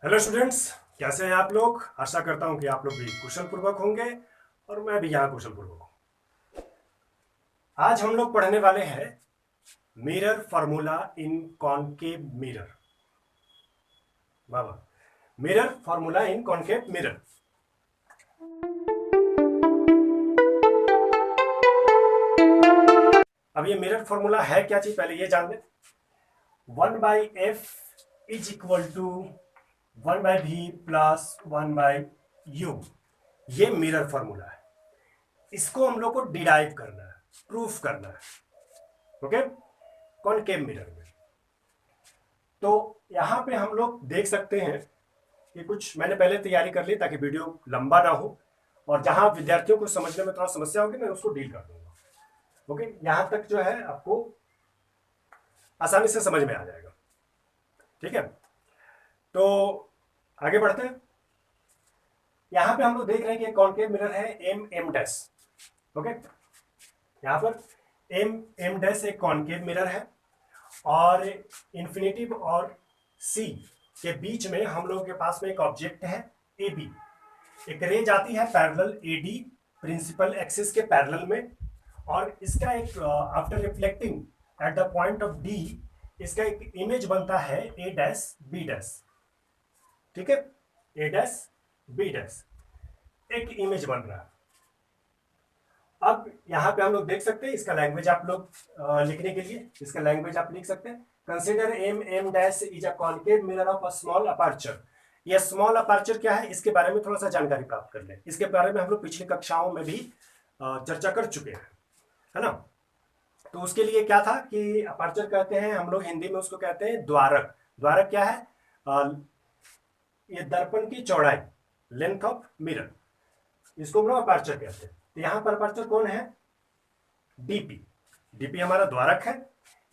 Hello students, कैसे हैं आप लोग। आशा करता हूं कि आप लोग भी कुशल पूर्वक होंगे और मैं भी यहाँ कुशल पूर्वक हूँ। आज हम लोग पढ़ने वाले हैं मिरर फार्मूला इन कॉनकेव मिरर। बाबा, मिरर फार्मूला इन कॉनकेव मिरर। अब ये मिरर फार्मूला है क्या चीज, पहले ये जान लें। 1/f is equal to 1/v plus 1/u। ये मिरर फार्मूला है, इसको हम लोग को डिराइव करना है, प्रूफ करना है। ओके, कॉनकेव मिरर में। तो यहां पे हम लोग देख सकते हैं कि कुछ मैंने पहले तैयारी कर ली ताकि वीडियो लंबा ना हो, और जहां विद्यार्थियों को समझने में थोड़ा समस्या होगी मैं उसको डील कर दूंगा। ओके, यहां तक जो है आपको आसानी से समझ में आ जाएगा। ठीक है, तो आगे बढ़ते हैं। यहां पे हम लोग देख रहे हैं कि कॉनकेव मिरर है एम एम डैश। ओके, यहां पर एम एम डैश एक कॉनकेव मिरर है और इन्फिनिटिव और सी के बीच में हम लोगों के पास में एक ऑब्जेक्ट है ए बी। एक रे जाती है parallel A D principal axis के पैरेलल में, और इसका एक after reflecting at the point of D इसका एक इमेज बनता है ए डैश बी डैश। ठीक है, ए डैश बी डैश एक इमेज बन रहा है। अब यहां पे हम लोग देख सकते हैं इसका लैंग्वेज, आप लोग लिखने के लिए इसका लैंग्वेज आप लिख सकते हैं। Consider M M dash is a concave mirror of a small aperture. यह स्मॉल अपर्चर क्या है, इसके बारे में थोड़ा सा जानकारी प्राप्त कर लें। इसके बारे में हम लोग पिछली कक्षाओं में भी चर्चा कर चुके हैं, है ना। तो उसके लिए क्या था कि अपर्चर कहते हैं हम लोग हिंदी में, उसको कहते हैं द्वारक। द्वारक क्या है, ये दर्पण की चौड़ाई, लेंथ ऑफ मिरर, इसको हम लोग अपर्चर कहते हैं। तो यहां पर अपर्चर कौन है, डीपी। डीपी हमारा द्वारक है।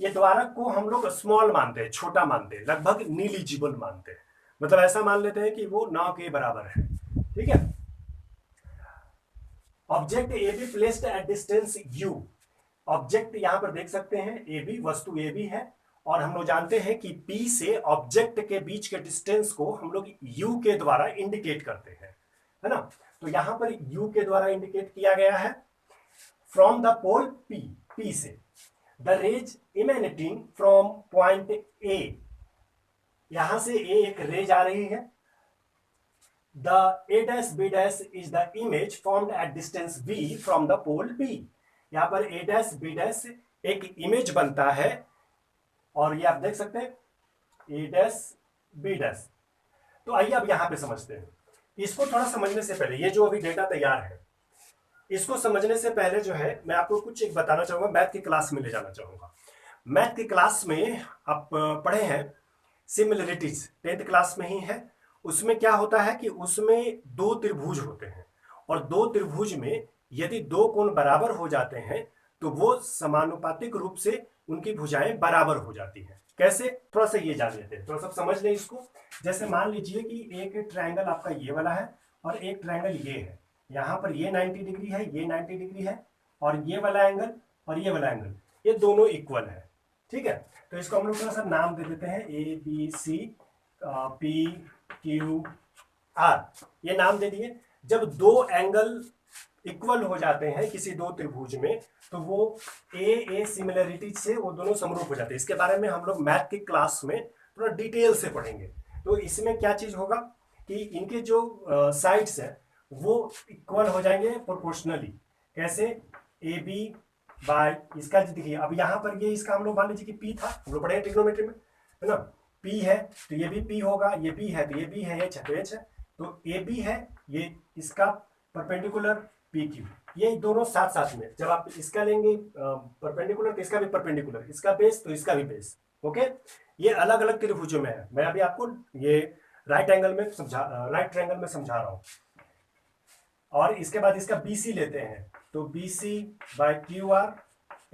ये द्वारक को हम लोग स्मॉल मानते हैं, छोटा मानते हैं, लगभग नीलिजिबल मानते हैं। मतलब ऐसा मान लेते हैं कि वो ना के बराबर है। ठीक है, object A be placed at distance you. Object यहां पर देख सकते हैं ए बी, वस्तु ए बी है, और हम लोग जानते हैं कि पी से ऑब्जेक्ट के बीच के डिस्टेंस को हम लोग यू के द्वारा इंडिकेट करते हैं, है ना। तो यहां पर यू के द्वारा इंडिकेट किया गया है from the pole P, P से the rays emanating from point A. यहां से ए एक रेज आ रही है। The A dash B dash is the image formed at distance B from the pole B. यहां पर ए डैश बी डैश एक इमेज बनता है, और ये आप देख सकते हैं ए डैश बी डैश। तो आइए अब यहां पे समझते हैं। इसको थोड़ा समझने से पहले, ये जो अभी डेटा तैयार है, इसको समझने से पहले जो है मैं आपको कुछ एक बताना चाहूंगा, मैथ की क्लास में ले जाना चाहूंगा। मैथ की क्लास में आप पढ़े हैं सिमिलरिटीज, 10th क्लास में ही है। उसमें क्या होता है कि उसमें दो त्रिभुज होते हैं, और दो त्रिभुज में यदि दो कोण बराबर हो जाते हैं तो वो समानुपातिक रूप से उनकी भुजाएं बराबर हो जाती हैं। कैसे, थोड़ा सा ये जान लेते हैं, थोड़ा सा समझ लें इसको। जैसे मान लीजिए कि एक ट्रायंगल आपका ये वाला है और एक ट्रायंगल ये है। यहां पर ये 90 डिग्री है, ये 90 डिग्री है, और ये वाला एंगल और ये वाला एंगल, ये दोनों इक्वल है। ठीक है, तो इसको हम लोग थोड़ा सा नाम दे देते हैं, A B C P Q R, ये नाम दे दिए। जब दो एंगल इक्वल हो जाते हैं किसी दो त्रिभुज में, तो वो ए सिमिलरिटी से वो दोनों समरूप हो जाते हैं। इसके बारे में हम लोग मैथ की क्लास में थोड़ा डिटेल से पढ़ेंगे। तो इसमें क्या चीज होगा कि इनके जो साइड्स है वो इक्वल हो जाएंगे प्रोपोर्शनली। कैसे, ए बी बाय इसका, देखिए अब यहाँ पर ये इसका हम लोग मान लीजिए कि पी था, हम लोग पढ़े ट्रिग्नोमेट्री में, है ना। पी है तो ये भी पी होगा, ये बी है तो ये बी है, एच है तो एच है। तो ए बी है, ये इसका परपेंडिकुलर पी क्यू, ये दोनों साथ साथ में। जब आप इसका लेंगे परपेंडिकुलर तो इसका भी परपेंडिकुलर, इसका बेस तो इसका भी बेस। ओके, ये अलग अलग त्रिभुजों में है। मैं अभी आपको ये राइट ट्रायंगल में समझा रहा हूं। और इसके बाद इसका BC लेते हैं, तो BC बाय QR।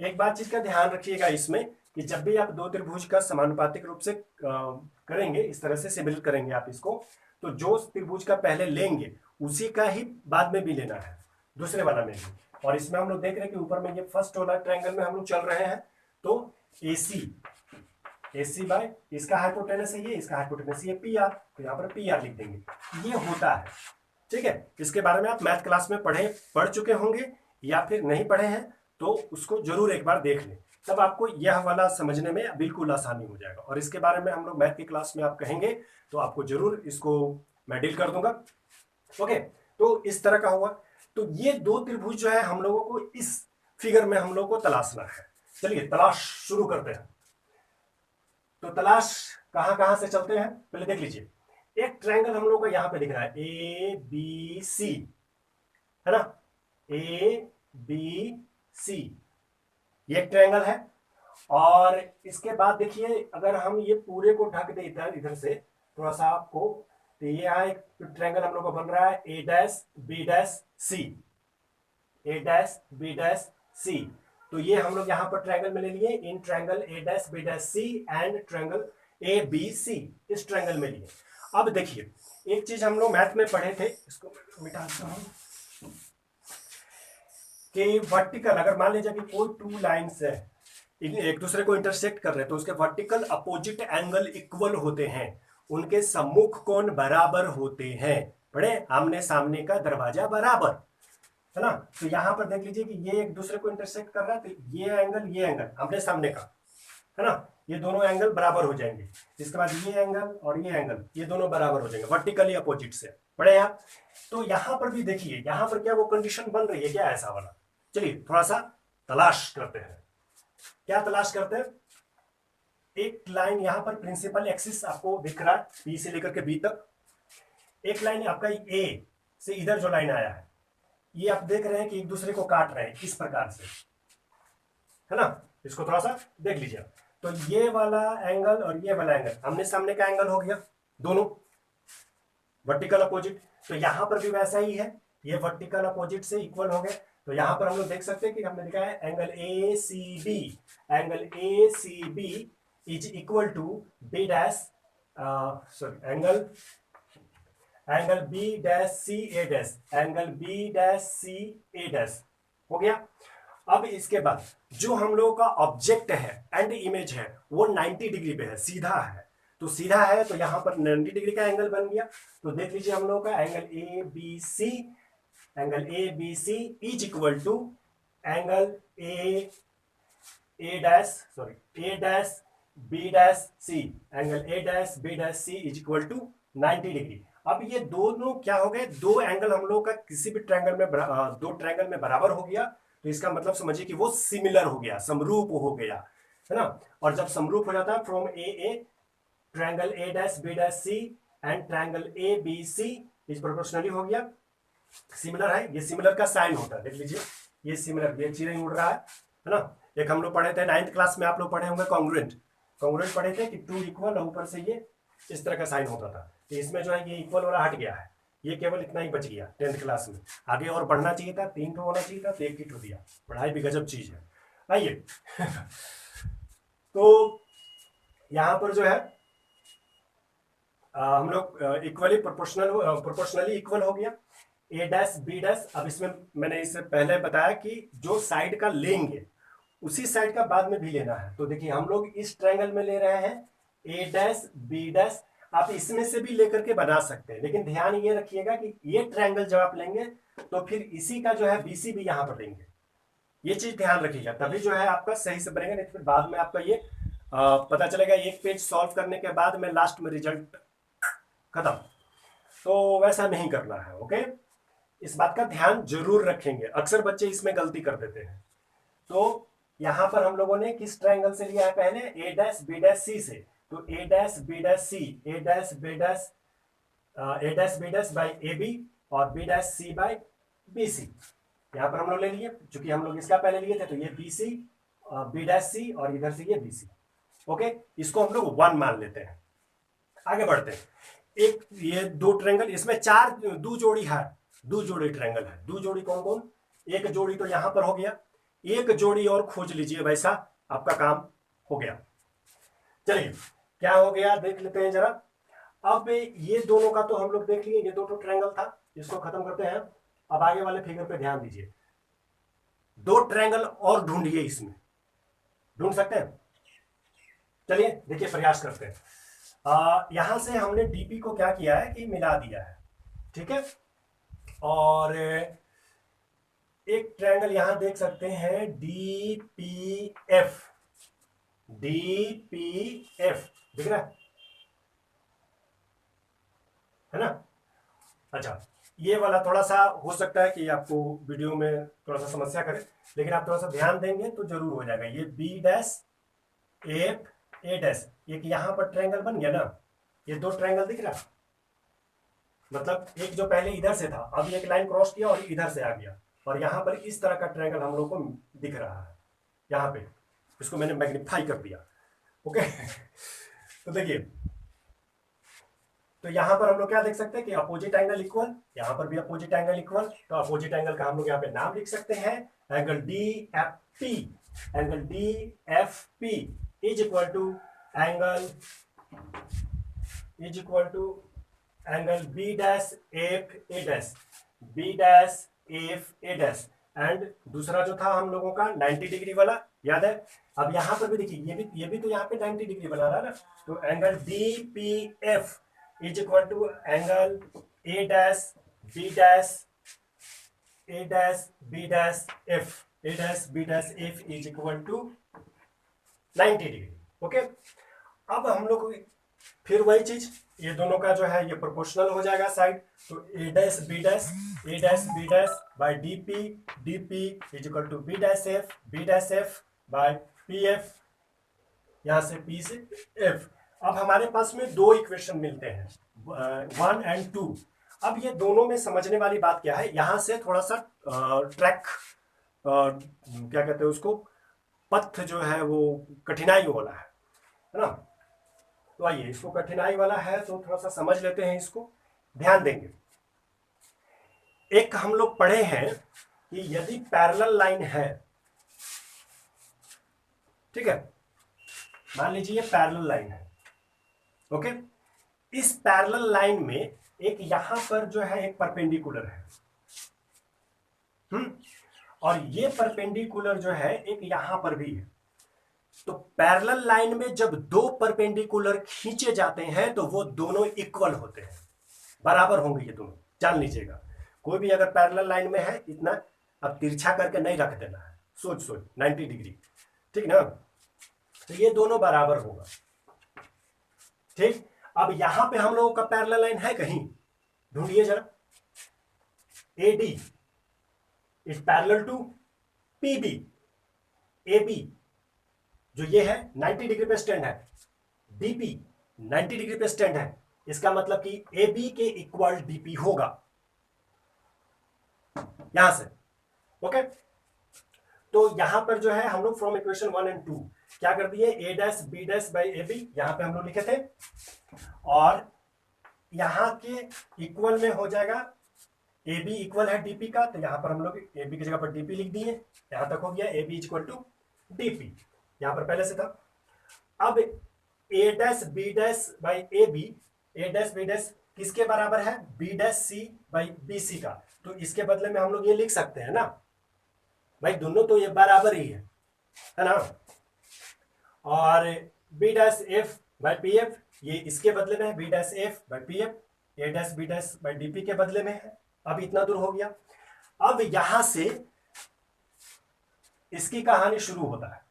एक बात चीज का ध्यान रखिएगा इसमें कि जब भी आप दो त्रिभुज का समानुपातिक रूप से करेंगे, इस तरह से सिमिलर करेंगे आप इसको, तो जो त्रिभुज का पहले लेंगे उसी का ही बाद में भी लेना है, दूसरे वाला में भी। और इसमें हम लोग देख रहे हैं कि ऊपर में ये फर्स्ट वाला ट्रायंगल में हम लोग चल रहे हैं, तो AC AC बाय इसका हाइपोटेनस है ये, इसका हाइपोटेनस ये PR, तो यहाँ पर PR लिख देंगे। ये होता है, ठीक है। इसके बारे में आप मैथ क्लास में पढ़ चुके होंगे, या फिर नहीं पढ़े हैं तो उसको जरूर एक बार देख लें, तब आपको यह वाला समझने में बिल्कुल आसानी हो जाएगा। और इसके बारे में हम लोग मैथ की क्लास में आप कहेंगे तो आपको जरूर इसको मैं डील कर दूंगा। ओके, तो इस तरह का हुआ। तो ये दो त्रिभुज जो है हम लोगों को इस फिगर में हम लोग को तलाशना है। चलिए तलाश शुरू करते हैं। तो तलाश कहां कहां से चलते हैं, पहले देख लीजिए। एक ट्रायंगल हम लोग को यहां पे दिख रहा है ABC, है ना, ABC, ये एक ट्रायंगल है। और इसके बाद देखिए, अगर हम ये पूरे को ढक दे इधर से थोड़ा सा आपको, तो ये यहाँ एक ट्रायंगल हम लोग को बन रहा है A', B', C। तो ये हम लोग यहाँ पर ट्रायंगल में ले लिए, in triangle A', B', and triangle ABC इस ट्रायंगल में लिए। अब देखिए, एक चीज हम लोग मैथ में पढ़े थे, इसको मिटाता हूं, कि वर्टिकल, अगर मान लीजिए कि कोई टू लाइन्स है एक दूसरे को इंटरसेक्ट कर रहे हैं, तो उसके वर्टिकल अपोजिट एंगल इक्वल होते हैं, उनके सम्मुख कोण बराबर होते हैं। पढ़े, आमने सामने का दरवाजा बराबर, है ना। तो यहां पर देख लीजिए कि ये एक दूसरे को इंटरसेक्ट कर रहा है, तो ये एंगल आमने सामने का, है ना, ये दोनों एंगल बराबर हो जाएंगे। इसके बाद ये एंगल और ये एंगल, ये दोनों बराबर हो जाएंगे वर्टिकली अपोजिट से। पढ़े आप। तो यहां पर भी देखिए, यहां पर क्या वो कंडीशन बन रही है क्या, ऐसा वाला। चलिए थोड़ा सा तलाश करते हैं। क्या तलाश करते हैं, एक लाइन यहां पर प्रिंसिपल एक्सिस आपको दिख रहा है, बी से लेकर के बी तक। एक लाइन आपका ए से इधर जो लाइन आया है, ये आप देख रहे हैं कि एक दूसरे को काट रहे हैं इस प्रकार से, है ना। इसको थोड़ा सा देख लीजिए। तो ये वाला एंगल और ये वाला एंगल आमने सामने का एंगल हो गया, दोनों वर्टिकल अपोजिट। तो यहां पर भी वैसा ही है, ये वर्टिकल अपोजिट से इक्वल हो गए। तो यहां पर हम लोग देख सकते हैं कि हमने लिखा है angle ACB is equal to B dash, sorry, angle B', C A dash हो गया। अब इसके बाद जो हम लोगों का ऑब्जेक्ट है एंड इमेज है वो 90 डिग्री पे है, सीधा है। तो सीधा है तो यहां पर 90 डिग्री का एंगल बन गया। तो देख लीजिए हम लोगों का angle ABC is equal to angle A dash B', angle A', B', is equal to 90 degree. अब ये दोनों क्या हो गए, दो एंगल हम लोग का किसी भी ट्रायंगल में दो ट्रायंगल में बराबर हो गया। तो इसका मतलब समझिए कि वो सिमिलर हो गया, समरूप हो गया, है ना। और जब समरूप हो जाता है, from A triangle A', B', C and triangle ABC is proportionally हो गया, सिमिलर है। ये सिमिलर का साइन होता है, देख लीजिए ये सिमिलर, ये चिन्ह उड़ रहा है ना। एक हम लोग पढ़े थे 9th क्लास में, आप लोग पढ़े होंगे कॉन्ग्रुएंट पढ़े थे कि टू इक्वल और ऊपर से ये इस तरह का साइन होता था। तो इसमें जो है ये इक्वल वाला हट गया है, ये केवल इतना ही बच गया 10th क्लास में। आगे और बढ़ना चाहिए था, 3 तो होना चाहिए था, तो 1 ही तो दिया। पढ़ाई भी गजब चीज है। आइए तो यहां पर जो है हम लोग इक्वली प्रोपोर्शनली इक्वल हो गया A', B'। अब इसमें मैंने इससे पहले बताया कि जो साइड का लेंगे उसी साइड का बाद में भी लेना है। तो देखिए हम लोग इस ट्रायंगल में ले रहे हैं A', B'। आप इसमें से भी लेकर के बना सकते हैं, लेकिन ध्यान ये रखिएगा कि ये ट्रायंगल जब आप लेंगे तो फिर इसी का जो है BC भी यहां पर देंगे। ये चीज ध्यान रखिएगा, तभी जो है आपका सही से बनेगा। नहीं तो फिर बाद में आपका ये पता चलेगा एक पेज सॉल्व करने के बाद में लास्ट में रिजल्ट खत्म। तो वैसा नहीं करना है, ओके। इस बात का ध्यान जरूर रखेंगे, अक्सर बच्चे इसमें गलती कर देते हैं। तो यहां पर हम लोगों ने किस ट्रायंगल से लिया है, पहले A', B', C से। तो A', B', C, A', B' by AB और B', C बाई BC। यहां पर हम लोग ले लिए, चूंकि हम लोग इसका पहले लिए थे, तो ये BC, B', C और इधर से ये BC। ओके, इसको हम लोग 1 मान लेते हैं। आगे बढ़ते हैं। एक ये दो ट्रायंगल, इसमें दो जोड़ी ट्रायंगल है। दो जोड़ी कौन कौन, एक जोड़ी तो यहां पर हो गया, एक जोड़ी और खोज लीजिए, वैसा आपका काम हो गया। चलिए क्या हो गया देख लेते हैं जरा। अब ये दोनों का तो हम लोग देख लिए, ये दो ट्रायंगल था, इसको खत्म करते हैं। अब आगे वाले फिगर पे ध्यान दीजिए, दो ट्रायंगल और ढूंढिए, इसमें ढूंढ सकते हैं। चलिए देखिए प्रयास करते हैं। यहां से हमने डीपी को क्या किया है कि मिला दिया है, ठीक है। और एक ट्रायंगल यहां देख सकते हैं डीपीएफ, डीपीएफ दिख रहा है ना। अच्छा, ये वाला थोड़ा सा हो सकता है कि आपको वीडियो में थोड़ा सा समस्या करे, लेकिन आप थोड़ा सा ध्यान देंगे तो जरूर हो जाएगा। ये B dash F A dash, एक यहां पर ट्रायंगल बन गया ना, ये दो ट्रायंगल दिख रहा, मतलब एक जो पहले इधर से था, अब एक लाइन क्रॉस किया और इधर से आ गया, और यहां पर इस तरह का ट्रायंगल हम लोग को दिख रहा है यहां पे। इसको मैंने मैग्नीफाई कर दिया, ओके। तो देखिए, तो यहां पर हम लोग क्या देख सकते हैं कि अपोजिट एंगल इक्वल, यहां पर भी अपोजिट एंगल इक्वल, तो अपोजिट एंगल का हम लोग यहां पे नाम लिख सकते हैं angle D F P, angle D F P is equal to angle, is equal to angle B dash F A dash, B dash F A dash, and दूसरा जो था हम लोगों का 90 डिग्री वाला, याद है। अब यहां पर भी देखिए, ये भी तो यहाँ पे 90 डिग्री बना रहा है ना, तो angle D P F is equal to angle A dash B dash, A dash B dash F, A dash B dash F is equal to 90 degree, okay. अब हम लोग फिर वही चीज, ये दोनों का जो है ये प्रोपोर्शनल हो जाएगा साइड, तो A dash B dash, A dash B dash by D P, D P is equal to B dash F, B dash F by P F, यहां से पी से एफ। अब हमारे पास में दो इक्वेशन मिलते हैं, 1 एंड 2। अब ये दोनों में समझने वाली बात क्या है, यहां से थोड़ा सा ट्रैक, क्या कहते हैं उसको, पथ जो है वो कठिनाई वाला है ना। तो आइए, इसको कठिनाई वाला है तो थोड़ा सा समझ लेते हैं, इसको ध्यान देंगे। एक हम लोग पढ़े हैं कि यदि पैरेलल लाइन है, ठीक है, मान लीजिए ये पैरेलल लाइन है, ओके। इस पैरेलल लाइन में एक यहां पर जो है एक परपेंडिकुलर है, और ये परपेंडिकुलर जो है एक यहां पर भी है। तो पैरेलल लाइन में जब दो परपेंडिकुलर खींचे जाते हैं तो वो दोनों इक्वल होते हैं, बराबर होंगे ये दोनों, जान लीजिएगा। कोई भी अगर पैरेलल लाइन में है, इतना अब तिरछा करके नहीं रख देना है, सोच 90 डिग्री, ठीक ना। तो ये दोनों बराबर होगा, ठीक। अब यहां पे हम लोगों का पैरेलल लाइन है कहीं, ढूंढिए जरा। A D is parallel to P B, A B जो ये है 90 डिग्री पे स्टैंड है, डीपी 90 डिग्री पे स्टैंड है, इसका मतलब कि ए बी के इक्वल डीपी होगा यहां से, ओके। तो यहां पर जो है हम लोग फ्रॉम इक्वेशन 1 एंड 2 क्या कर दिए, A dash B dash by A B यहां पे हम लोग लिखे थे, और यहां के इक्वल में हो जाएगा, ए बी इक्वल है डीपी का, तो यहां पर हम लोग ए बी की जगह पर डीपी लिख दिए, यहां तक हो गया A B equal to DP, यहां पर पहले से था। अब A dash B dash by A B, A dash B dash किसके बराबर है, B dash C by B C का, तो इसके बदले में हम लोग ये लिख सकते हैं ना भाई, दोनों तो ये बराबर ही है ना। और B dash F by P F, ये इसके बदले में है B dash F by P F, A dash B dash by DP के बदले में है। अब इतना दूर हो गया। अब यहां से इसकी कहानी शुरू होता है।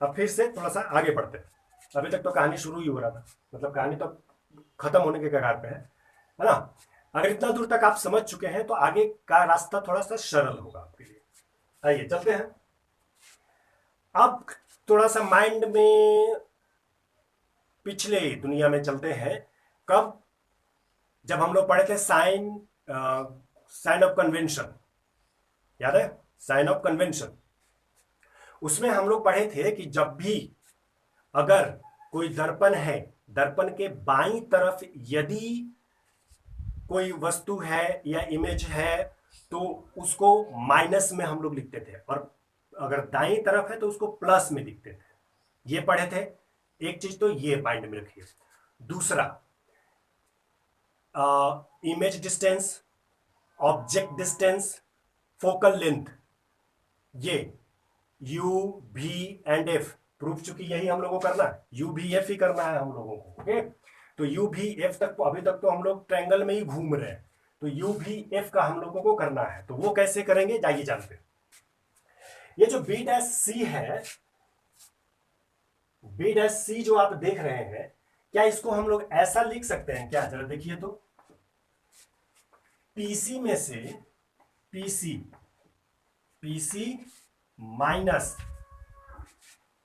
अब फिर से थोड़ा सा आगे बढ़ते हैं, अभी तक तो कहानी शुरू ही हो रहा था, मतलब कहानी तो खत्म होने के कगार पे है ना। अगर इतना दूर तक आप समझ चुके हैं तो आगे का रास्ता थोड़ा सा सरल होगा आपके लिए। आइए चलते हैं। अब थोड़ा सा माइंड में पिछले दुनिया में चलते हैं। कब, जब हम लोग पढ़े थे साइन, साइन ऑफ कन्वेंशन, याद है साइन ऑफ कन्वेंशन, उसमें हम लोग पढ़े थे कि जब भी अगर कोई दर्पण है, दर्पण के बाईं तरफ यदि कोई वस्तु है या इमेज है तो उसको माइनस में हम लोग लिखते थे, और अगर दाईं तरफ है तो उसको प्लस में लिखते थे। ये पढ़े थे। एक चीज तो ये माइंड में रखिए। दूसरा, image distance, object distance, focal length, ये U, V and F, proof, चूंकि यही हम लोगों को करना है, यू भी एफ ही करना है हम लोगों को। ओके, तो यू भी एफ तक तो अभी तक तो हम लोग ट्रायंगल में ही घूम रहे हैं, तो यू भी एफ का हम लोगों को करना है। तो वो कैसे करेंगे, जाइए जानते हैं। ये जो बी डैश सी है, बी डैश सी जो आप देख रहे हैं, क्या इसको हम लोग ऐसा लिख सकते हैं क्या, जरा देखिए तो। पीसी में से PC, PC minus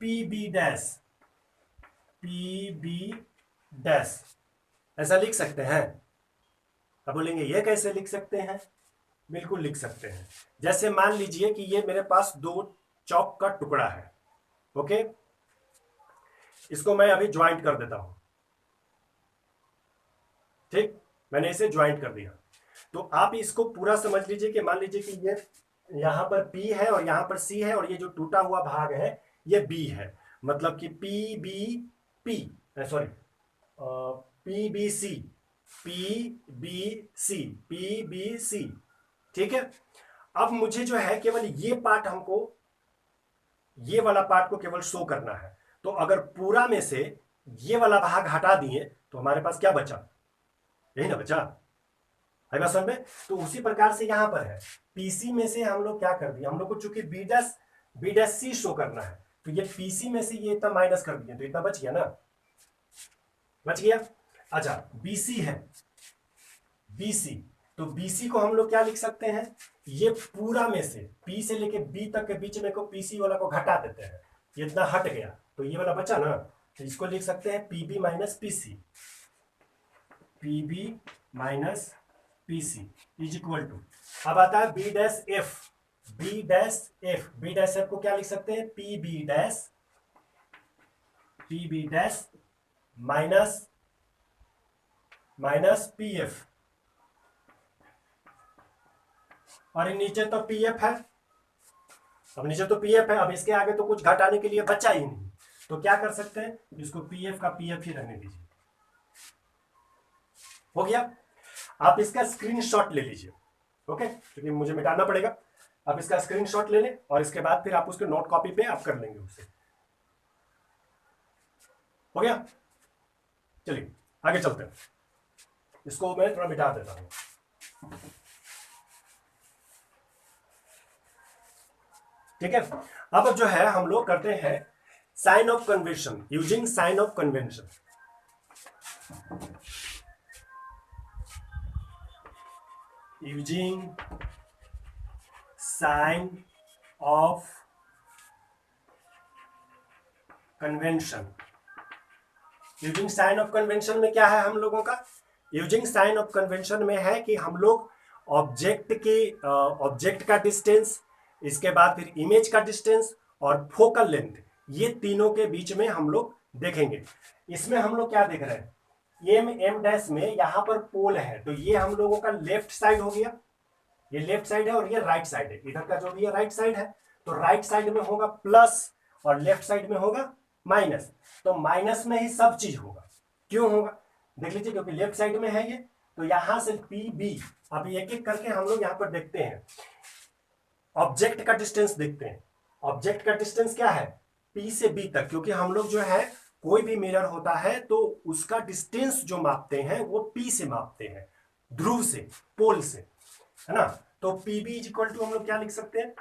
PB dash, PB dash, ऐसा लिख सकते हैं। अब बोलेंगे ये कैसे लिख सकते हैं, बिल्कुल लिख सकते हैं। जैसे मान लीजिए कि ये मेरे पास दो चौक का टुकड़ा है। ओके, इसको मैं अभी ज्वाइंट कर देता हूं। ठीक, मैंने इसे ज्वाइंट कर दिया। तो आप इसको पूरा समझ लीजिए कि मान लीजिए कि ये यहां पर P है और यहां पर C है, और ये जो टूटा हुआ भाग है ये B है। मतलब कि P B P, sorry, P B C, P B C, P B C. ठीक है, अब मुझे जो है केवल ये पार्ट, हमको ये वाला पार्ट को केवल शो करना है। तो अगर पूरा में से ये वाला भाग हटा दिए तो हमारे पास क्या बचा, यही ना बचा, है बात समझ में। तो उसी प्रकार से यहां पर है, पीसी में से हम लोग क्या कर दिया, हम लोग को चूंकि बी डैश सी शो करना है, तो ये पीसी में से ये इतना माइनस कर दिया, तो इतना बच गया ना, बच गया। अच्छा, बीसी है, बीसी, तो बीसी को हम लोग क्या लिख सकते हैं, ये पूरा में से पी से लेके बी तक के बीच में को पीसी वाला को घटा देते हैं, ये इतना हट गया, तो ये वाला बचा ना, तो इसको लिख सकते हैं PB minus PC, PB minus PC is equal to, अब आता है B dash F, B dash F, B dash F को क्या लिख सकते हैं, P B dash minus minus P F, और नीचे तो पी एफ है, अब नीचे तो पी एफ है, अब इसके आगे तो कुछ घटाने के लिए बचा ही नहीं, तो क्या कर सकते हैं, इसको पी एफ का पी एफ ही रहने दीजिए। हो गया, आप इसका स्क्रीनशॉट ले लीजिए। ओके, क्योंकि मुझे मिटाना पड़ेगा, आप इसका स्क्रीनशॉट ले लें और इसके बाद फिर आप उसके नोट कॉपी पे आप कर लेंगे उसे। हो गया, चलिए आगे चलते हैं, इसको मैं थोड़ा मिटा देता हूं। ठीक है, अब जो है हम लोग करते हैं sign of convention, using sign of convention. Using sign of convention, using sign of convention में क्या है हम लोगों का, यूजिंग साइन ऑफ कन्वेंशन में है कि हम लोग ऑब्जेक्ट का डिस्टेंस, इसके बाद फिर इमेज का डिस्टेंस और फोकल लेंथ, ये तीनों के बीच में हम लोग देखेंगे। इसमें हम लोग क्या देख रहे हैं, एम डैश में यहां पर पोल है, तो ये हम लोगों का लेफ्ट साइड हो गया, ये लेफ्ट साइड है और ये राइट साइड है, इधर का जो भी है राइट साइड है, तो राइट साइड में होगा प्लस और लेफ्ट साइड में होगा माइनस, तो माइनस में ही सब चीज होगा। क्यों होगा, देख लीजिए, क्योंकि लेफ्ट साइड में है ये, तो यहां से पी बी, अब एक एक करके हम लोग यहां पर देखते हैं, ऑब्जेक्ट का डिस्टेंस देखते हैं। ऑब्जेक्ट का डिस्टेंस क्या है, पी से बी तक, क्योंकि हम लोग जो है कोई भी मिरर होता है तो उसका डिस्टेंस जो मापते हैं वो पी से मापते हैं, ध्रुव से, पोल से, है ना। तो पीबी इज इक्वल टू हम लोग क्या लिख सकते हैं,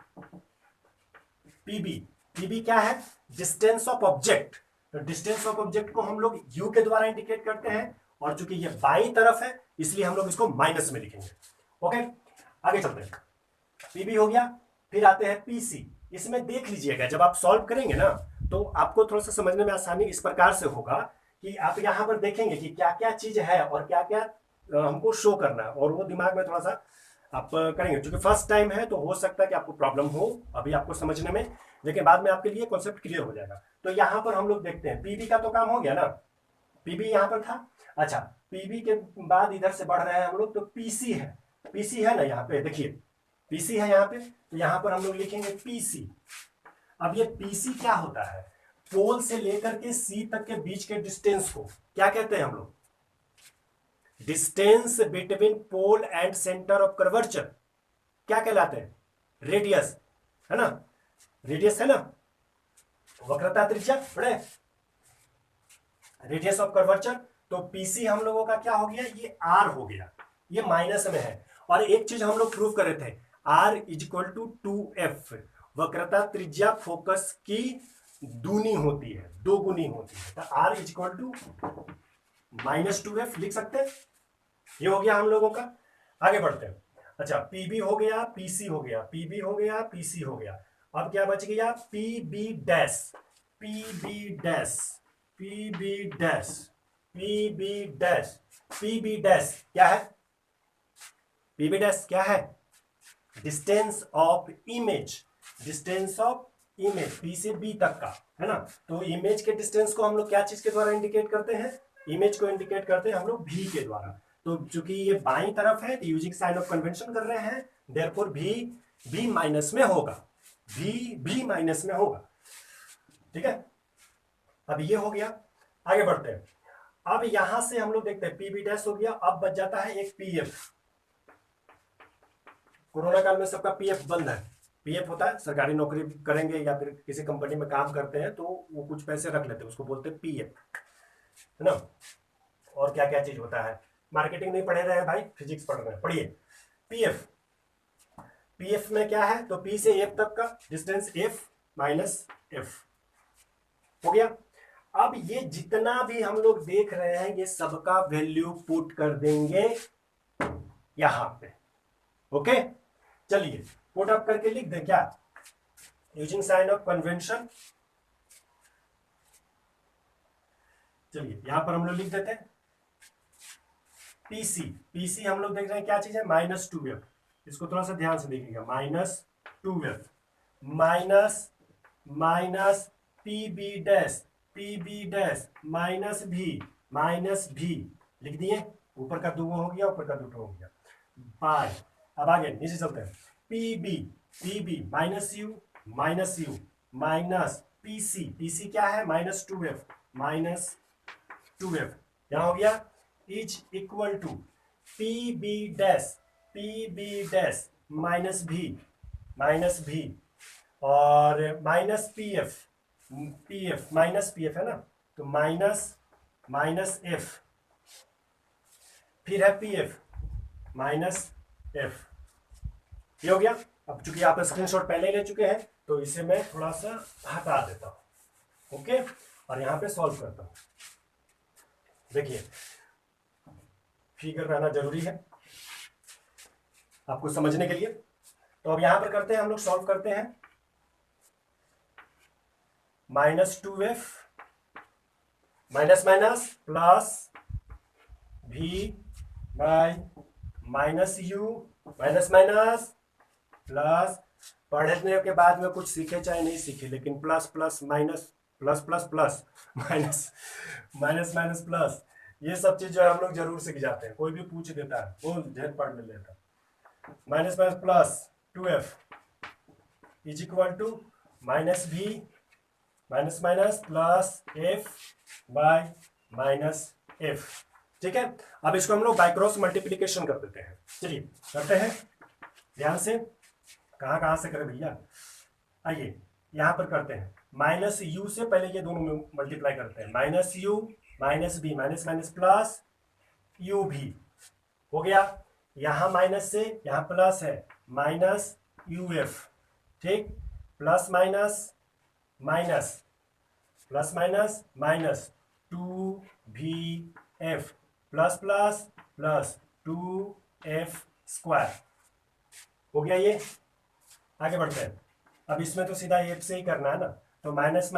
पीबी, पीबी क्या है, डिस्टेंस ऑफ ऑब्जेक्ट, तो डिस्टेंस ऑफ ऑब्जेक्ट को हम लोग यू के द्वारा इंडिकेट करते हैं, और चूंकि ये बाई तरफ है इसलिए हम लोग इसको माइनस में लिखेंगे। ओके, आगे चलते हैं, पीबी हो गया, फिर आते हैं पीसी। इसमें देख लीजिएगा, जब आप सॉल्व करेंगे ना तो आपको थोड़ा सा समझने में आसानी इस प्रकार से होगा कि आप यहां पर देखेंगे कि क्या क्या चीज है और क्या क्या हमको शो करना है, और वो दिमाग में थोड़ा सा आप करेंगे, क्योंकि फर्स्ट टाइम है तो हो सकता है कि आपको प्रॉब्लम हो अभी आपको समझने में, लेकिन बाद में आपके लिए कॉन्सेप्ट क्लियर हो जाएगा। तो यहां पर हम लोग देखते हैं, पीबी का तो काम हो गया ना, पीबी यहां पर था। अच्छा, पीबी के बाद इधर से बढ़ रहे हैं हम लोग, तो पीसी है, पीसी है ना, यहाँ पे देखिए पीसी है यहाँ पे, तो यहां पर हम लोग लिखेंगे पीसी। अब ये पीसी क्या होता है, पोल से लेकर के सी तक के बीच के डिस्टेंस को क्या कहते हैं हम लोग, distance between pole and centre of curvature क्या कहलाते हैं, रेडियस, है ना, रेडियस है ना, वक्रता त्रिज्या बड़े, रेडियस ऑफ कर्वेचर, तो पीसी हम लोगों का क्या हो गया, ये आर हो गया, ये माइनस में है। और एक चीज हम लोग प्रूव कर रहे थे, are is equal to 2f, वक्रता त्रिज्या फोकस की दूनी होती है, दो गुनी होती है, तो are is equal to -2f लिख सकते हैं। ये हो गया हम लोगों का। आगे बढ़ते हैं। अच्छा, पीबी हो गया, पीसी हो गया, पीबी हो गया, पीसी हो गया, अब क्या बच गया, PB dash, PB dash, PB dash, PB dash, PB dash क्या है, पीबी डैश क्या है, distance of image, distance of image P से बी तक का है ना। तो इमेज के डिस्टेंस को हम लोग क्या चीज के द्वारा इंडिकेट करते हैं, इमेज को इंडिकेट करते हैं हम लोग भी के द्वारा। तो चूंकि ये बाईं तरफ है तो यूजिंग साइन ऑफ कन्वेंशन कर रहे हैं, देयरफॉर भी माइनस में होगा, भी माइनस में होगा, ठीक है। अब ये हो गया, आगे बढ़ते हैं। अब यहां से हम लोग देखते हैं पीबी डैश हो गया, अब बच जाता है एक पीएफ। कोरोना काल में सबका पीएफ बंद है, पीएफ होता है, सरकारी नौकरी करेंगे या फिर किसी कंपनी में काम करते हैं तो वो कुछ पैसे रख लेते हैं, उसको बोलते हैं पीएफ, है ना। और क्या क्या चीज होता है, मार्केटिंग नहीं पढ़े रहे हैं भाई, फिजिक्स पढ़ रहे हैं, पढ़िए। पीएफ, पीएफ में क्या है, तो पी से एफ तक का डिस्टेंस एफ माइनस एफ हो गया। अब ये जितना भी हम लोग देख रहे हैं ये सबका वैल्यू पुट कर देंगे यहां पे, ओके। चलिए पुट अप करके लिख दें क्या, यूजिंग साइन ऑफ कन्वेंशन। चलिए यहां पर हम लोग लिख देते हैं पीसी, पीसी हम लोग देख रहे हैं क्या चीज है, -2f, इसको थोड़ा सा ध्यान से देखिएगा, -2f minus minus PB dash, PB dash minus भी लिख दिए, ऊपर का दो हो गया, ऊपर का दो हो गया, बाय। अब आगे नीचे चलते हैं, PB, PB minus U minus PC, PC क्या है, -2f, यहां हो गया, is equal to PB dash minus भी और पीएफ है ना, तो माइनस एफ, फिर है पीएफ -एफ, ये हो गया। अब चूंकि आप स्क्रीनशॉट पहले ही ले चुके हैं तो इसे मैं थोड़ा सा हटा देता हूं, ओके, और यहां पे सॉल्व करता हूं। देखिए फिगर रहना जरूरी है आपको समझने के लिए, तो अब यहां पर करते हैं हम लोग, सॉल्व करते हैं, -2f माइनस प्लस भी बाय -u माइनस प्लस, पढ़ने के बाद में कुछ सीखे चाहे नहीं सीखे, लेकिन plus plus minus plus plus plus minus plus, ये सब चीज जो है हम लोग जरूर सीख जाते हैं, कोई भी पूछ देता है वो ढेर पढ़ लेता। Minus plus 2f is equal to -v minus plus f by -f, ठीक है। अब इसको हम लोग बाय क्रॉस मल्टीप्लीकेशन कर देते हैं, चलिए करते हैं ध्यान से, कहां कहां से करें भैया, आइए यहां पर करते हैं, -u से पहले ये दोनों में मल्टीप्लाई करते हैं, -u -b minus plus u भी हो गया, यहां माइनस से यहां प्लस है, -uf, ठीक, plus minus 2vf plus plus plus 2f square हो गया। ये आगे बढ़ते हैं, अब इसमें तो सीधा एफ से ही करना है ना, तो minus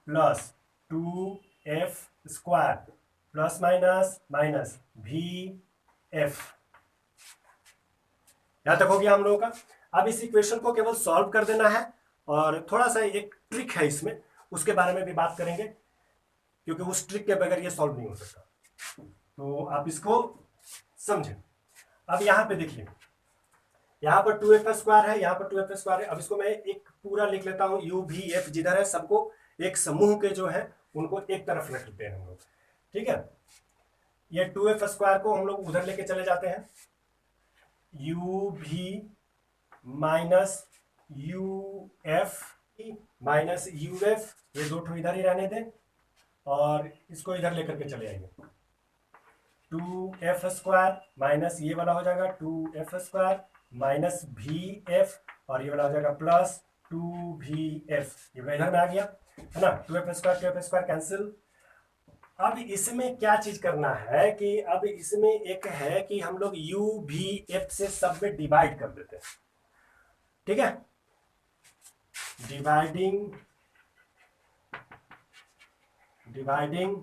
plus 2f square plus minus vf, यहां तक हो गया हम लोगों का। अब इस इक्वेशन को केवल सॉल्व कर देना है, और थोड़ा सा एक ट्रिक है इसमें, उसके बारे में भी बात करेंगे, क्योंकि उस ट्रिक के बगैर ये सॉल्व नहीं हो सकता, तो आप इसको समझें। अब यहां पे देखिए, यहां पर 2f स्क्वायर है, यहां पर 2f स्क्वायर है, अब इसको मैं एक पूरा लिख लेता हूं, u v f जिधर है सबको एक समूह के जो है उनको एक तरफ रख लेते हैं हम लोग, ठीक है। ये 2f स्क्वायर को हम लोग उधर लेके चले जाते हैं, u v minus uf minus U F, ये दो ठो इधर ही रहने दें और इसको इधर लेकर के चले आएंगे। 2f² माइनस ये वाला हो जाएगा 2f² माइनस भी एफ, और ये वाला हो जाएगा प्लस 2vf, ये इधर में आ गया है ना। 2f² cancel. अब इसमें क्या चीज करना है कि अब इसमें एक है कि हम लोग u भी f से सब में डिवाइड कर देते हैं, ठीक है। Dividing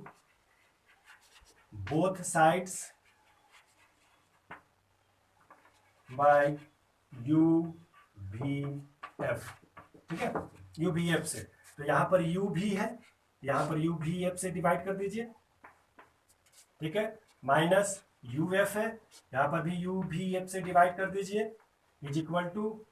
both sides by u भी f, ठीक है, u भी f से। तो यहां पर u भी है, यहां पर u भी f से डिवाइड कर दीजिए, ठीक है। माइनस यू एफ है, यहां पर भी u भी f से डिवाइड कर दीजिए, इज इक्वल टू,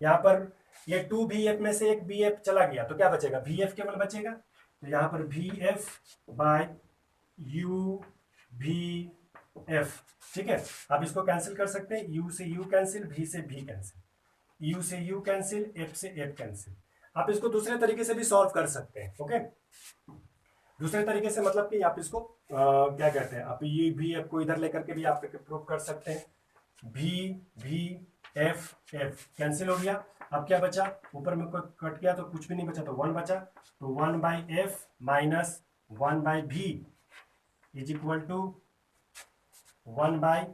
यहां पर ये 2vf में से एक bf चला गया तो क्या बचेगा, vf केवल बचेगा। तो यहां पर vf बाय u भी f, ठीक है। आप इसको कैंसिल कर सकते हैं, u से u कैंसिल, v से v कैंसिल, u से u कैंसिल, f से f कैंसिल। आप इसको दूसरे तरीके से भी सॉल्व कर सकते हैं, ओके। दूसरे तरीके से मतलब कि आप इसको क्या कहते हैं, आप ये भी एफ को इधर लेकर के भी आप प्रूव कर सकते हैं। भी एफ कैंसिल हो गया, अब क्या बचा, ऊपर में कोई कट गया तो कुछ भी नहीं बचा, तो 1 बचा। तो 1 by F minus 1 by V is equal to 1 by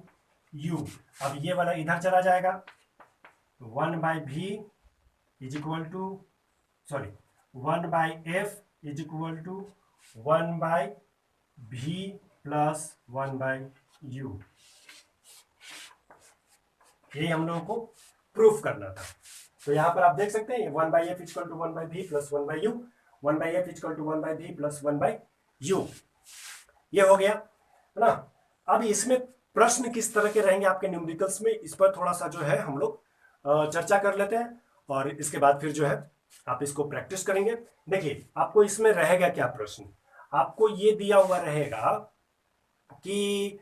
U. अब ये वाला इधर चला जाएगा, 1 by V is equal to, sorry 1 by F is equal to 1 by भी प्लस 1 बाई यू। ये हम लोगों को प्रूफ करना था। तो यहां पर आप देख सकते हैं 1 by F equal to 1 by भी plus 1 by u, 1 by F equal to 1 by भी प्लस 1 बाई यू, ये हो गया है ना। अब इसमें प्रश्न किस तरह के रहेंगे आपके न्यूमेरिकल्स में, इस पर थोड़ा सा जो है हम लोग चर्चा कर लेते हैं, और इसके बाद फिर जो है आप इसको प्रैक्टिस करेंगे। देखिए आपको इसमें रहेगा क्या प्रश्न, आपको ये दिया हुआ रहेगा कि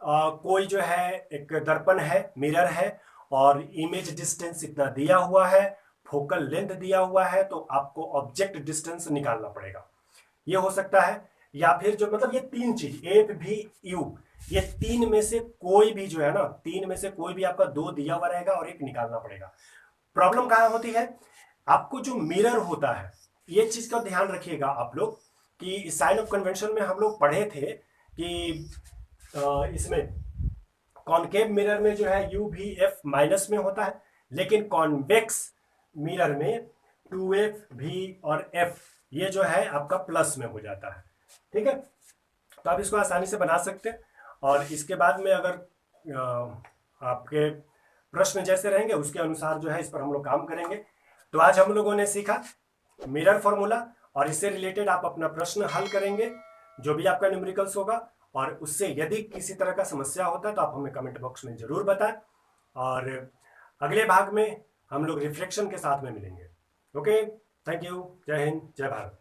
कोई जो है एक दर्पण है, मिरर है, और इमेज डिस्टेंस इतना दिया हुआ है, फोकल लेंथ दिया हुआ है, तो आपको ऑब्जेक्ट डिस्टेंस निकालना पड़ेगा। ये हो सकता है, या फिर जो मतलब ये तीन चीज एफ भी यू, ये तीन में से कोई भी जो है ना, तीन में से कोई भी आपका दो दिया हुआ रहेगा और एक निकालना पड़ेगा। प्रॉब्लम कहां होती है, आपको जो मिरर होता है, ये चीज का ध्यान रखिएगा आप लोग कि साइन ऑफ कन्वेंशन में हम लोग पढ़े थे कि इसमें कॉनकेव मिरर में जो है यू भी एफ माइनस में होता है, लेकिन कॉन्वेक्स मिरर में 2f भी और f ये जो है आपका प्लस में हो जाता है, ठीक है। तो आप इसको आसानी से बना सकते हैं, और इसके बाद में अगर आपके प्रश्न जैसे रहेंगे उसके अनुसार जो है इस पर हम लोग काम करेंगे। तो आज हम लोगों ने सीखा मिरर फॉर्मूला, और इससे रिलेटेड आप अपना प्रश्न हल करेंगे जो भी आपका न्यूमेरिकल्स होगा, और उससे यदि किसी तरह का समस्या होता है तो आप हमें कमेंट बॉक्स में जरूर बताएं, और अगले भाग में हम लोग रिफ्लेक्शन के साथ में मिलेंगे। ओके, थैंक यू, जय हिंद, जय भारत।